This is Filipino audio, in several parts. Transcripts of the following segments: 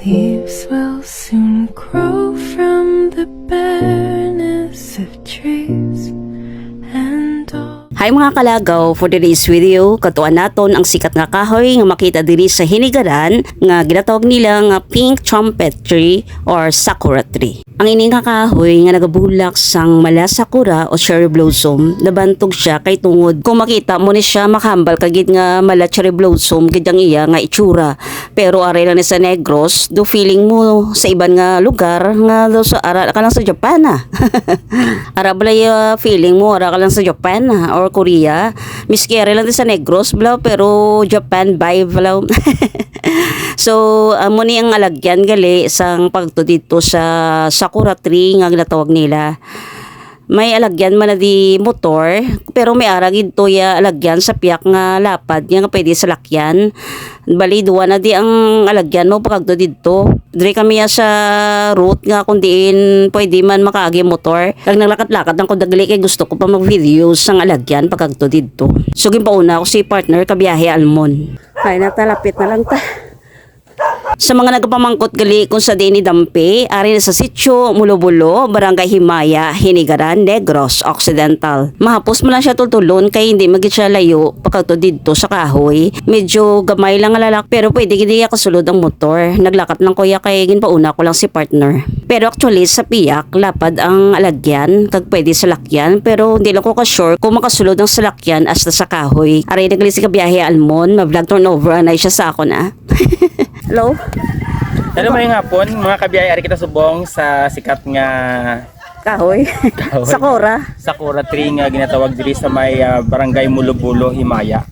Leaves will soon grow from the bareness of trees and all. Hi mga kalagaw, for today's video, katuan naton ang sikat nga kahoy nga makita diri sa Hinigaran nga ginatawag nila nga pink trumpet tree or sakura tree. Ang ini nga kahoy nga nagabulak sang mala sakura o cherry blossom, nabantog siya kay tungod kung makita mo ni siya makahambal kagid nga mala cherry blossom gidyang iya nga itsura. Pero aray lang ni sa Negros, do feeling mo sa iban nga lugar nga do sa ara ka lang sa Japan na. Ara balay feeling mo ara ka lang sa Japan na or Korea. Miski aray lang din sa Negros bla pero Japan vibe bla. So amo ni ang alagyan gali sang pagto dito sa sakura tree nga ginatawag nila. May alagyan man na di motor pero may aragid to ya alagyan sa piyak nga lapad nga pwede sa lakyan. Bali duwa na di ang alagyan mo pagto dito. Dire kami ya sa route nga kung diin pwede man makaagi motor. Kag naglakat-lakat ang kudagali kay gusto ko pa mag-videos sang alagyan pagto dito. So gimpauna ako si partner kabiyahe Almon. Ay natalapit na lang ta. Sa mga nagpamangkot gali kung sa dini dampi, ari na sa sitio Mulobulo, Barangay Himaya, Hinigaran, Negros, Occidental. Mahapos mo lang siya tultulon kay hindi magit siya layo pagkato dito sa kahoy. Medyo gamay lang lalak pero pwede gidi kasulod ang motor. Naglakat lang kuya kay ginpauna ko lang si partner. Pero actually sa piyak lapad ang alagyan kag pwede sa lakyan pero hindi lang ko ka-sure kung makasulod ang salakyan hasta sa kahoy. Ari nagli si kabiyahe Almon, ma-vlog turnover na siya sa ako na. Hello? Hello mayong hapon, mga kabiyay, ari kita subong sa sikat nga Kahoy. Sakura tree nga ginatawag diri sa may Barangay Mulobulo, Himaya.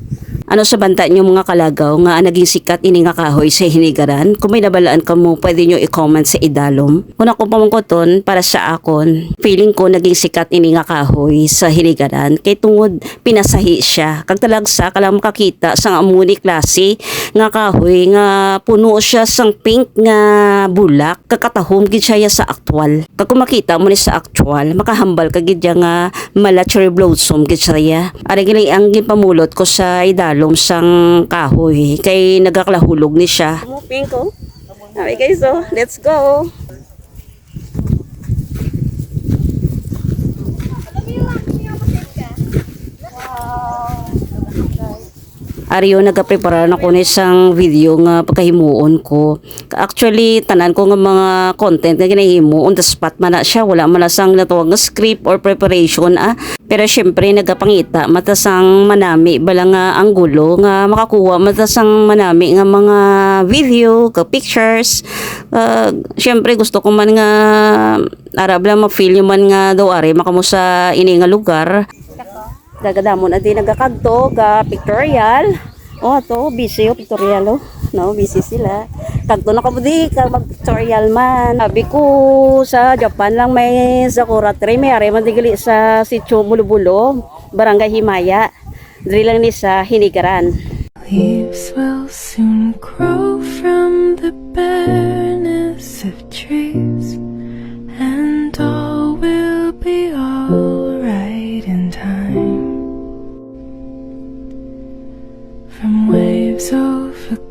Ano sa banta nyo mga kalagaw nga naging sikat ini nga kahoy sa Hinigaran? Kung may nabalaan ka mo, pwede nyo i-comment sa idalom. Kung ako pamangkoton para sa akon, feeling ko naging sikat ini nga kahoy sa Hinigaran. Kay tungod pinasahi siya. Kag talagsa ka lang makakita sa amuni klase nga kahoy nga puno siya sang pink nga bulak. Kakatahom gid siya sa actual. Kag kung makita mo ni sa actual, makahambal ka gid nga mala cherry blossom gid siya. Ari gini ang ginpamulot ko sa idalom sang kahoy kay nagaklahulog ni siya. Pink ko. Okay guys, so let's go. Ariyo nagaprepara na ko ni isang video nga pagkahimuon ko. Actually, tanan ko nga mga content nga ginahimo on the spot man na siya. Wala man na sang natawag nga script or preparation. Pero syempre nagapangita matasang manami bala nga anggulo nga makakuha matasang manami nga mga video, ka pictures. Syempre gusto ko man nga arab lang ma-feel yung man nga daw ari makamo sa ini nga lugar. Dagadamon adi nagakagto ka pictorial. Oh to busy yung pictorial oh. No, busy sila. Kagto na kabudi ka mag-pictorial man. Sabi ko sa Japan lang may sakura tree, may ari man digali sa sitio Mulobulo, Barangay Himaya. Diri lang ni sa Hinigaran. Leaves will soon grow from the bareness of trees and all will be alright in time. From waves over